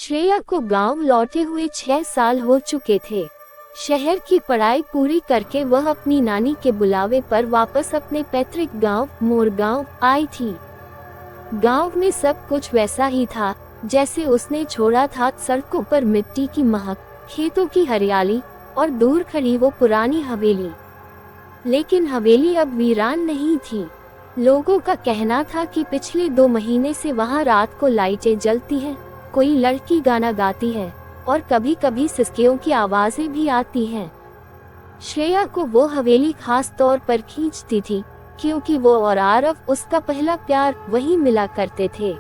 श्रेया को गांव लौटे हुए 6 साल हो चुके थे। शहर की पढ़ाई पूरी करके वह अपनी नानी के बुलावे पर वापस अपने पैतृक गांव मोरगांव आई थी। गांव में सब कुछ वैसा ही था जैसे उसने छोड़ा था। सड़कों पर मिट्टी की महक, खेतों की हरियाली और दूर खड़ी वो पुरानी हवेली। लेकिन हवेली अब वीरान नहीं थी। लोगों का कहना था कि पिछले 2 महीने से वहां रात को लाइटें जलती हैं, कोई लड़की गाना गाती है और कभी कभी सिसकियों की आवाजें भी आती हैं। श्रेया को वो हवेली खास तौर पर खींचती थी क्योंकि वो और आरव, उसका पहला प्यार, वहीं मिला करते थे।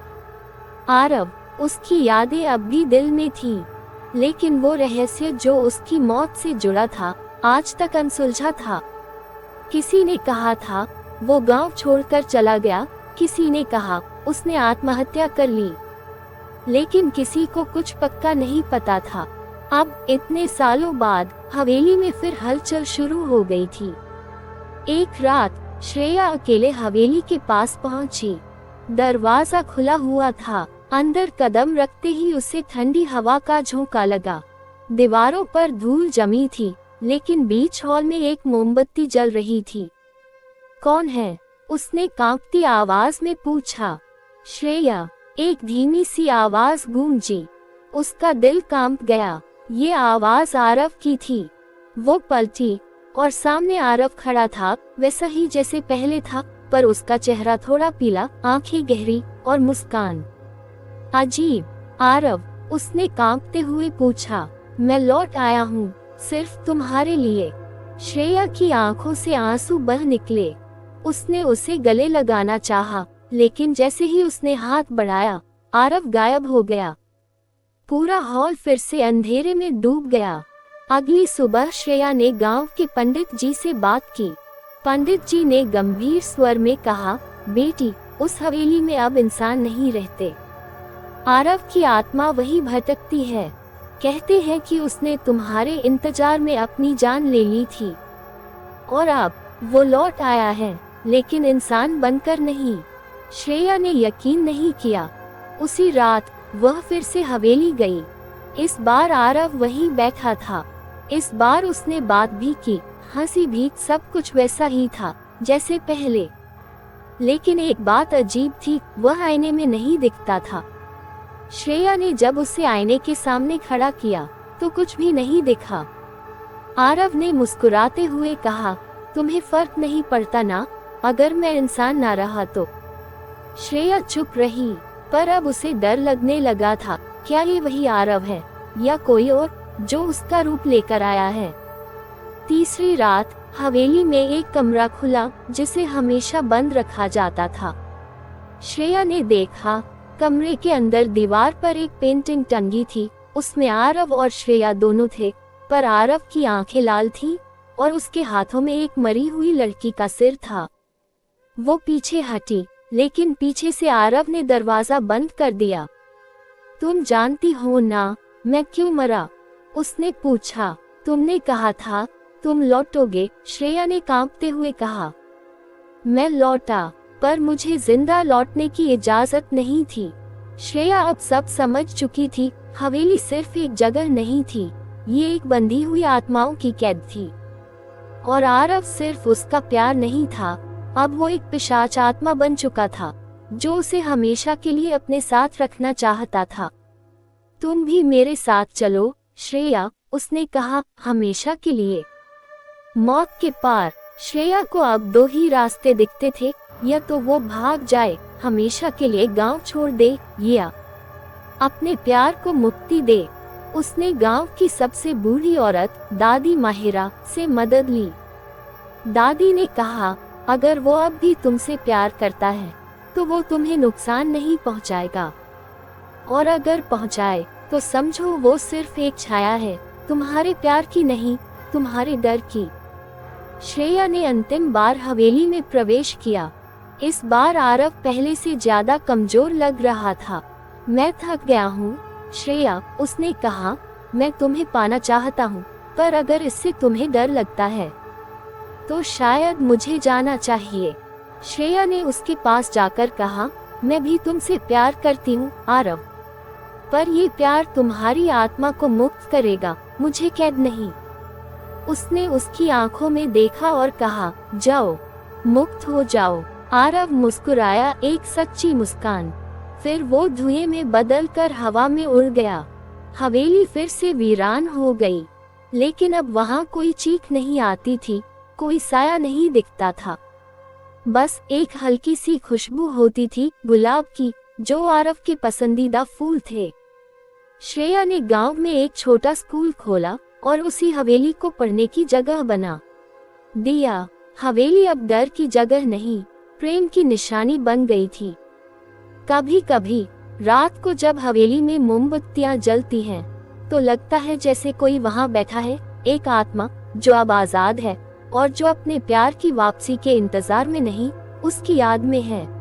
आरव, उसकी यादें अब भी दिल में थी, लेकिन वो रहस्य जो उसकी मौत से जुड़ा था आज तक अनसुलझा था। किसी ने कहा था वो गांव छोड़कर चला गया, किसी ने कहा उसने आत्महत्या कर ली, लेकिन किसी को कुछ पक्का नहीं पता था। अब इतने सालों बाद हवेली में फिर हलचल शुरू हो गई थी। एक रात श्रेया अकेले हवेली के पास पहुंची। दरवाजा खुला हुआ था। अंदर कदम रखते ही उसे ठंडी हवा का झोंका लगा। दीवारों पर धूल जमी थी, लेकिन बीच हॉल में एक मोमबत्ती जल रही थी। कौन है? उसने कांपती आवाज में पूछा। श्रेया, एक धीमी सी आवाज गूंजी। उसका दिल कांप गया। ये आवाज आरव की थी। वो पलटी और सामने आरव खड़ा था, वैसा ही जैसे पहले था, पर उसका चेहरा थोड़ा पीला, आंखें गहरी और मुस्कान अजीब। आरव, उसने कांपते हुए पूछा। मैं लौट आया हूँ, सिर्फ तुम्हारे लिए। श्रेया की आंखों से आंसू बह निकले। उसने उसे गले लगाना चाहा, लेकिन जैसे ही उसने हाथ बढ़ाया, आरव गायब हो गया। पूरा हॉल फिर से अंधेरे में डूब गया। अगली सुबह श्रेया ने गांव के पंडित जी से बात की। पंडित जी ने गंभीर स्वर में कहा, बेटी, उस हवेली में अब इंसान नहीं रहते। आरव की आत्मा वही भटकती है। कहते हैं कि उसने तुम्हारे इंतजार में अपनी जान ले ली थी और अब वो लौट आया है, लेकिन इंसान बनकर नहीं। श्रेया ने यकीन नहीं किया। उसी रात वह फिर से हवेली गई। इस बार आरव वहीं बैठा था। इस बार उसने बात भी की, हंसी भी, सब कुछ वैसा ही था जैसे पहले। लेकिन एक बात अजीब थी, वह आईने में नहीं दिखता था। श्रेया ने जब उसे आईने के सामने खड़ा किया तो कुछ भी नहीं दिखा। आरव ने मुस्कुराते हुए कहा, तुम्हें फर्क नहीं पड़ता ना, अगर मैं इंसान ना रहा तो। श्रेया चुप रही, पर अब उसे डर लगने लगा था। क्या ये वही आरव है या कोई और जो उसका रूप लेकर आया है? तीसरी रात हवेली में एक कमरा खुला जिसे हमेशा बंद रखा जाता था। श्रेया ने देखा, कमरे के अंदर दीवार पर एक पेंटिंग टंगी थी। उसमें आरव और श्रेया दोनों थे, पर आरव की आंखें लाल थीं और उसके हाथों में एक मरी हुई लड़की का सिर था। वो पीछे हटी, लेकिन पीछे से आरव ने दरवाजा बंद कर दिया। तुम जानती हो ना मैं क्यों मरा? उसने पूछा। तुमने कहा था तुम लौटोगे, श्रेया ने कांपते हुए कहा। मैं लौटा, पर मुझे जिंदा लौटने की इजाजत नहीं थी। श्रेया अब सब समझ चुकी थी। हवेली सिर्फ एक जगह नहीं थी, ये एक बंधी हुई आत्माओं की कैद थी। और आरव सिर्फ उसका प्यार नहीं था, अब वो एक पिशाच आत्मा बन चुका था जो उसे हमेशा के लिए अपने साथ रखना चाहता था। तुम भी मेरे साथ चलो श्रेया, उसने कहा, हमेशा के लिए। मौत के पार श्रेया को अब 2 ही रास्ते दिखते थे, या तो वो भाग जाए, हमेशा के लिए गांव छोड़ दे, या अपने प्यार को मुक्ति दे। उसने गांव की सबसे बूढ़ी औरत दादी माहिरा से मदद ली। दादी ने कहा, अगर वो अब भी तुमसे प्यार करता है तो वो तुम्हें नुकसान नहीं पहुंचाएगा, और अगर पहुंचाए तो समझो वो सिर्फ एक छाया है, तुम्हारे प्यार की नहीं, तुम्हारे डर की। श्रेया ने अंतिम बार हवेली में प्रवेश किया। इस बार आरव पहले से ज्यादा कमजोर लग रहा था। मैं थक गया हूँ श्रेया, उसने कहा। मैं तुम्हें पाना चाहता हूँ, पर अगर इससे तुम्हें डर लगता है तो शायद मुझे जाना चाहिए। श्रेया ने उसके पास जाकर कहा, मैं भी तुमसे प्यार करती हूँ आरव। पर ये प्यार तुम्हारी आत्मा को मुक्त करेगा, मुझे कैद नहीं। उसने उसकी आंखों में देखा और कहा, जाओ, मुक्त हो जाओ। आरव मुस्कुराया, एक सच्ची मुस्कान। फिर वो धुएं में बदलकर हवा में उड़ गया। हवेली फिर से वीरान हो गई, लेकिन अब वहां कोई चीख नहीं आती थी, कोई साया नहीं दिखता था। बस एक हल्की सी खुशबू होती थी, गुलाब की, जो आरव के पसंदीदा फूल थे। श्रेया ने गांव में एक छोटा स्कूल खोला और उसी हवेली को पढ़ने की जगह बना दिया। हवेली अब डर की जगह नहीं, प्रेम की निशानी बन गई थी। कभी कभी रात को जब हवेली में मोमबत्तियां जलती हैं, तो लगता है जैसे कोई वहां बैठा है, एक आत्मा जो अब आजाद है और जो अपने प्यार की वापसी के इंतजार में नहीं, उसकी याद में है।